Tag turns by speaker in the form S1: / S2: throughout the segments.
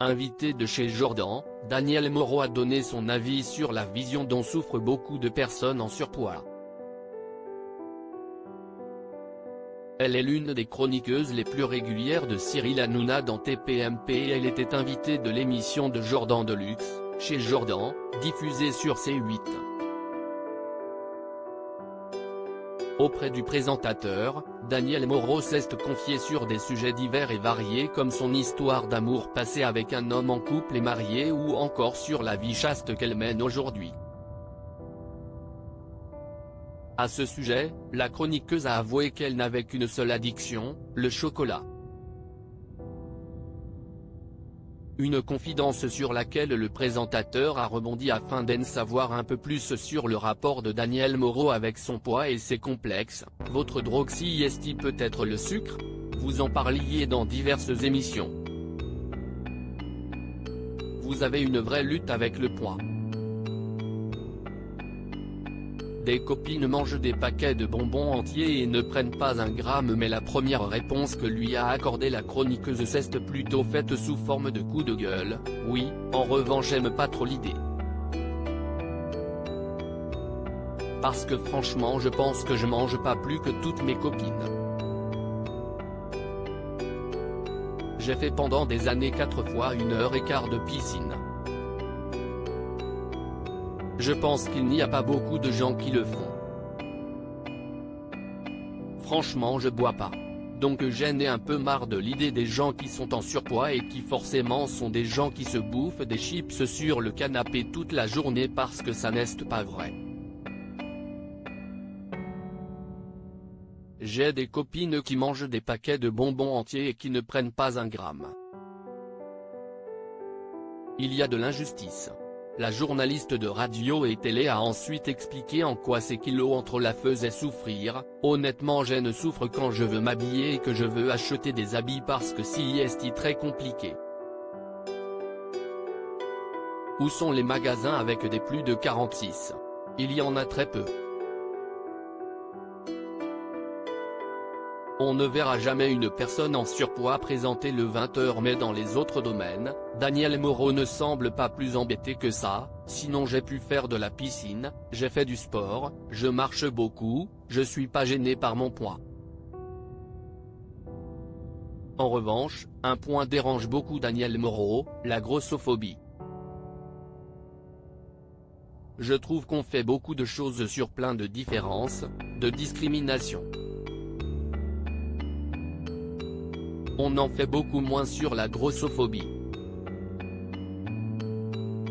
S1: Invité de chez Jordan, Danielle Moreau a donné son avis sur la vision dont souffrent beaucoup de personnes en surpoids. Elle est l'une des chroniqueuses les plus régulières de Cyril Hanouna dans TPMP et elle était invitée de l'émission de Jordan Deluxe, chez Jordan, diffusée sur C8. Auprès du présentateur, Danielle Moreau s'est confiée sur des sujets divers et variés comme son histoire d'amour passée avec un homme en couple et marié ou encore sur la vie chaste qu'elle mène aujourd'hui. À ce sujet, la chroniqueuse a avoué qu'elle n'avait qu'une seule addiction, le chocolat. Une confidence sur laquelle le présentateur a rebondi afin d'en savoir un peu plus sur le rapport de Danielle Moreau avec son poids et ses complexes. Votre drogue est-il peut-être le sucre? Vous en parliez dans diverses émissions. Vous avez une vraie lutte avec le poids. Des copines mangent des paquets de bonbons entiers et ne prennent pas un gramme, mais la première réponse que lui a accordée la chroniqueuse s'est plutôt faite sous forme de coup de gueule. Oui, en revanche j'aime pas trop l'idée. Parce que franchement je pense que je mange pas plus que toutes mes copines. J'ai fait pendant des années 4 fois 1h15 de piscine. Je pense qu'il n'y a pas beaucoup de gens qui le font. Franchement je bois pas. Donc j'en ai un peu marre de l'idée des gens qui sont en surpoids et qui forcément sont des gens qui se bouffent des chips sur le canapé toute la journée parce que ça n'est pas vrai. J'ai des copines qui mangent des paquets de bonbons entiers et qui ne prennent pas un gramme. Il y a de l'injustice. La journaliste de radio et télé a ensuite expliqué en quoi ces kilos entre la faisaient souffrir. Honnêtement je ne souffre quand je veux m'habiller et que je veux acheter des habits parce que c'est très compliqué. Où sont les magasins avec des plus de 46? Il y en a très peu. On ne verra jamais une personne en surpoids présenter le 20h, mais dans les autres domaines, Danielle Moreau ne semble pas plus embêtée que ça. Sinon j'ai pu faire de la piscine, j'ai fait du sport, je marche beaucoup, je suis pas gênée par mon poids. En revanche, un point dérange beaucoup Danielle Moreau, la grossophobie. Je trouve qu'on fait beaucoup de choses sur plein de différences, de discrimination. On en fait beaucoup moins sur la grossophobie.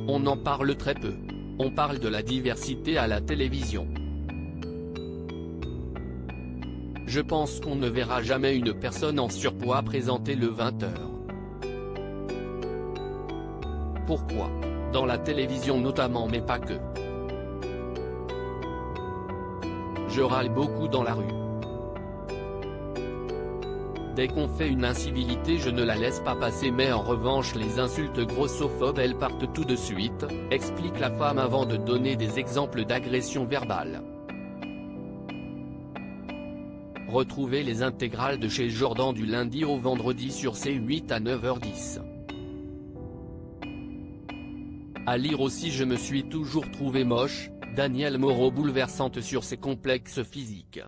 S1: On en parle très peu. On parle de la diversité à la télévision. Je pense qu'on ne verra jamais une personne en surpoids présenter le 20h. Pourquoi? Dans la télévision notamment mais pas que. Je râle beaucoup dans la rue. Dès qu'on fait une incivilité je ne la laisse pas passer, mais en revanche les insultes grossophobes elles partent tout de suite, explique la femme avant de donner des exemples d'agression verbale. Retrouvez les intégrales de chez Jordan du lundi au vendredi sur C8 à 9h10. À lire aussi Je me suis toujours trouvée moche, Danielle Moreau bouleversante sur ses complexes physiques.